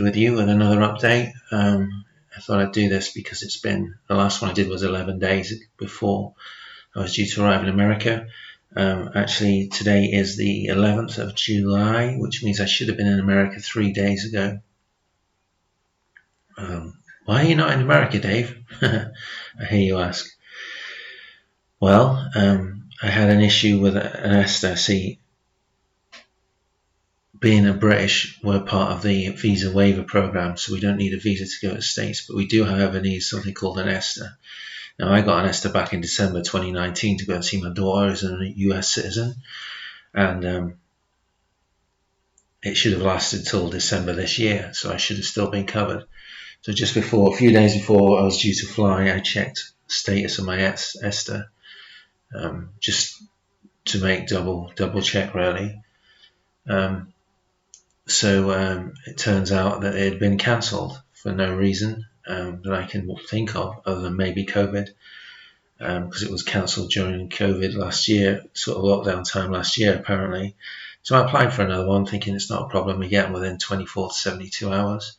with you with another update. I thought I'd do this because the last one I did was 11 days before I was due to arrive in America. Actually, today is the 11th of July, which means I should have been in America 3 days ago. Why are you not in America, Dave? I hear you ask. Well, I had an issue with an ESTA. See, being a British, we're part of the visa waiver program, so we don't need a visa to go to the States, but we do, however, need something called an ESTA. Now, I got an ESTA back in December 2019 to go and see my daughter who's a US citizen, and it should have lasted till December this year, so I should have still been covered. So just a few days before I was due to fly, I checked the status of my ESTA, just to make double check, really. So it turns out that it had been cancelled for no reason that I can think of, other than maybe COVID, because it was cancelled during COVID last year, sort of lockdown time last year, apparently. So I applied for another one, thinking it's not a problem, we get them within 24 to 72 hours.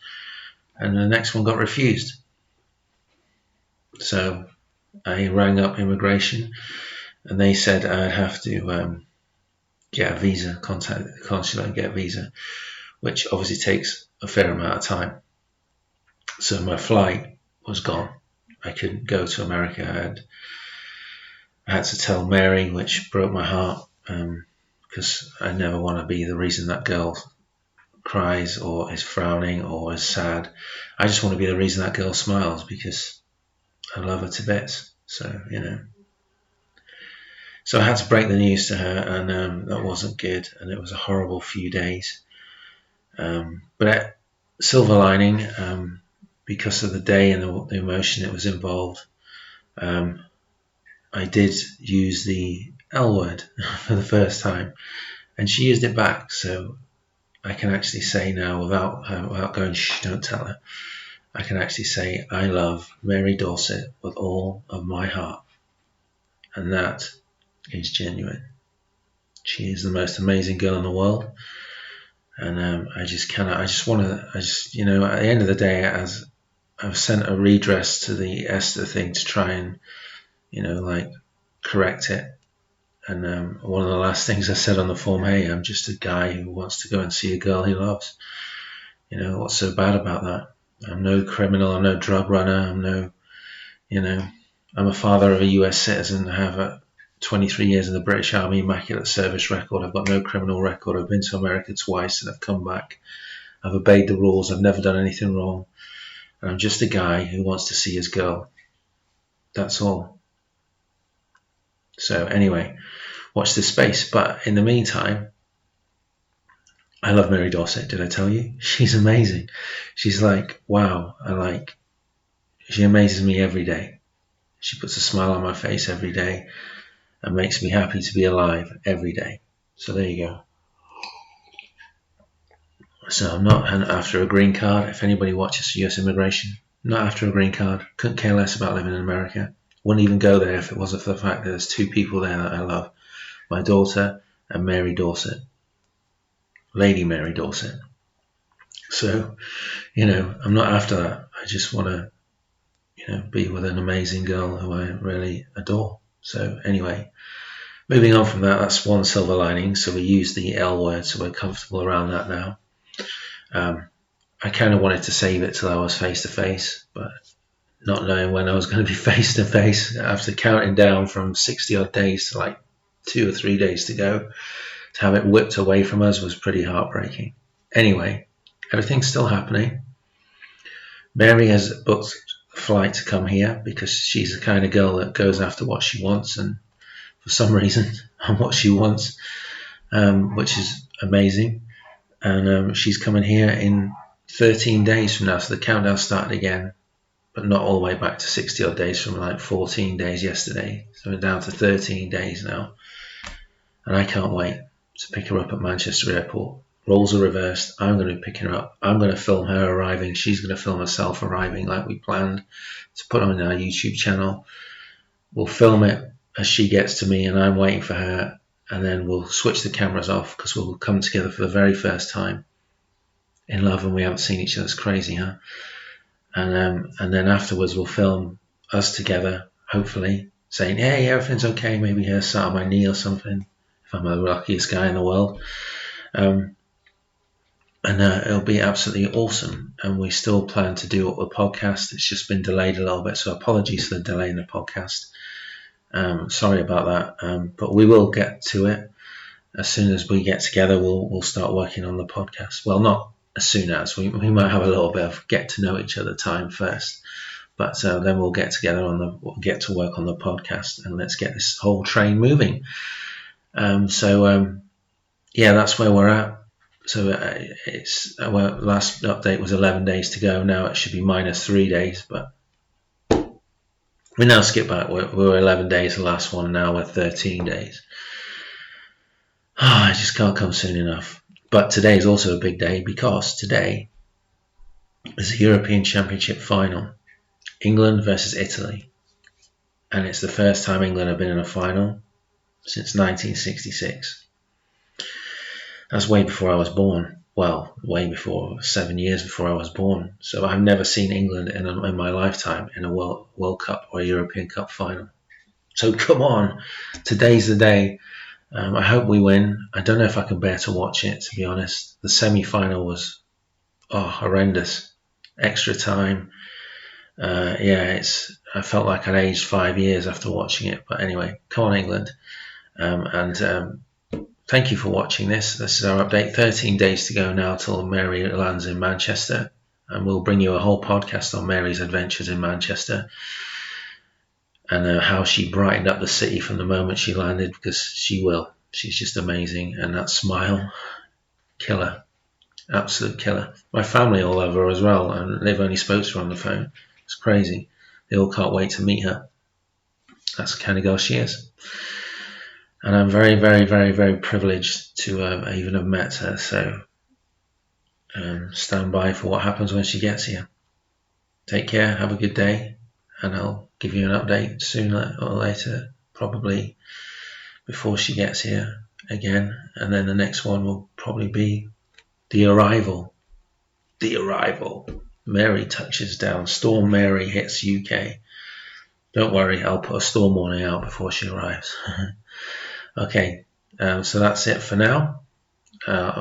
And the next one got refused. So I rang up immigration, and they said I'd have to get a visa, contact the consulate and get a visa, which obviously takes a fair amount of time. So my flight was gone. I couldn't go to America. I had to tell Mary, which broke my heart, because I never want to be the reason that girl cries or is frowning or is sad. I just want to be the reason that girl smiles, because I love her to bits. So, So I had to break the news to her, and that wasn't good, and it was a horrible few days. But silver lining, because of the day and the emotion that was involved, I did use the L word for the first time, and she used it back. So I can actually say now, without going, shh, don't tell her, I can actually say, I love Mary Dorset with all of my heart. And that is genuine. She is the most amazing girl in the world. And at the end of the day, as I've sent a redress to the ESTA thing to try and, correct it. And one of the last things I said on the form, hey, I'm just a guy who wants to go and see a girl he loves. What's so bad about that? I'm no criminal, I'm no drug runner, I'm a father of a US citizen. I have 23 years in the British Army, immaculate service record. I've got no criminal record. I've been to America twice and I've come back. I've obeyed the rules. I've never done anything wrong. And I'm just a guy who wants to see his girl. That's all. So anyway, watch this space. But in the meantime, I love Mary Dorset. Did I tell you? She's amazing. She's like, wow. She amazes me every day. She puts a smile on my face every day and makes me happy to be alive every day. So there you go. So I'm not after a green card. If anybody watches US immigration, not after a green card. Couldn't care less about living in America. Wouldn't even go there if it wasn't for the fact that there's two people there that I love. My daughter and Mary Dorset. Lady Mary Dorset. So, I'm not after that. I just want to, be with an amazing girl who I really adore. So anyway, moving on from that, that's one silver lining. So we use the L word, so we're comfortable around that now. I kind of wanted to save it till I was face to face, but not knowing when I was going to be face to face, after counting down from 60 odd days to like 2 or 3 days to go, to have it whipped away from us was pretty heartbreaking. Anyway, everything's still happening. Mary has booked a flight to come here because she's the kind of girl that goes after what she wants, and for some reason on what she wants, which is amazing. And she's coming here in 13 days from now, so the countdown started again, but not all the way back to 60 odd days from like 14 days yesterday. So we're down to 13 days now, and I can't wait to pick her up at Manchester Airport. Roles are reversed. I'm going to be picking her up. I'm going to film her arriving. She's going to film herself arriving like we planned to put on our YouTube channel. We'll film it as she gets to me and I'm waiting for her, and then we'll switch the cameras off because we'll come together for the very first time in love and we haven't seen each other. It's crazy, huh? And then afterwards we'll film us together, hopefully, saying, hey, everything's okay, maybe her sat on my knee or something, if I'm the luckiest guy in the world. And it'll be absolutely awesome. And we still plan to do a podcast. It's just been delayed a little bit, so apologies for the delay in the podcast. Sorry about that, but we will get to it. As soon as we get together, we'll start working on the podcast. Well, not as soon as. We might have a little bit of get to know each other time first, but then we'll get together we'll get to work on the podcast, and let's get this whole train moving. Yeah, that's where we're at. So it's our last update was 11 days to go. Now it should be -3 days, but we now skip back. We're 11 days, the last one. Now we're 13 days. I just can't come soon enough. But today is also a big day because today is the European Championship final. England versus Italy. And it's the first time England have been in a final since 1966. That's way before I was born. Well, way before, 7 years before I was born. So I've never seen England in my lifetime in a World Cup or a European Cup final. So come on, today's the day. I hope we win. I don't know if I can bear to watch it, to be honest. The semi-final was horrendous. Extra time. I felt like I'd aged 5 years after watching it. But anyway, come on, England. Thank you for watching this. This is our update. 13 days to go now till Mary lands in Manchester. And we'll bring you a whole podcast on Mary's adventures in Manchester. And how she brightened up the city from the moment she landed, because she will. She's just amazing. And that smile, killer. Absolute killer. My family all love her as well, and they've only spoke to her on the phone. It's crazy. They all can't wait to meet her. That's the kind of girl she is. And I'm very, very, very, very privileged to even have met her. So stand by for what happens when she gets here. Take care. Have a good day. And I'll give you an update sooner or later, probably before she gets here again. And then the next one will probably be the arrival. The arrival. Mary touches down. Storm Mary hits UK. Don't worry, I'll put a storm warning out before she arrives. Okay, so that's it for now.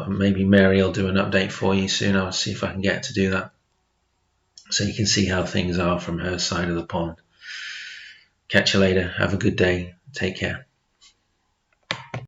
Maybe Mary will do an update for you soon. I'll see if I can get to do that, so you can see how things are from her side of the pond. Catch you later. Have a good day. Take care.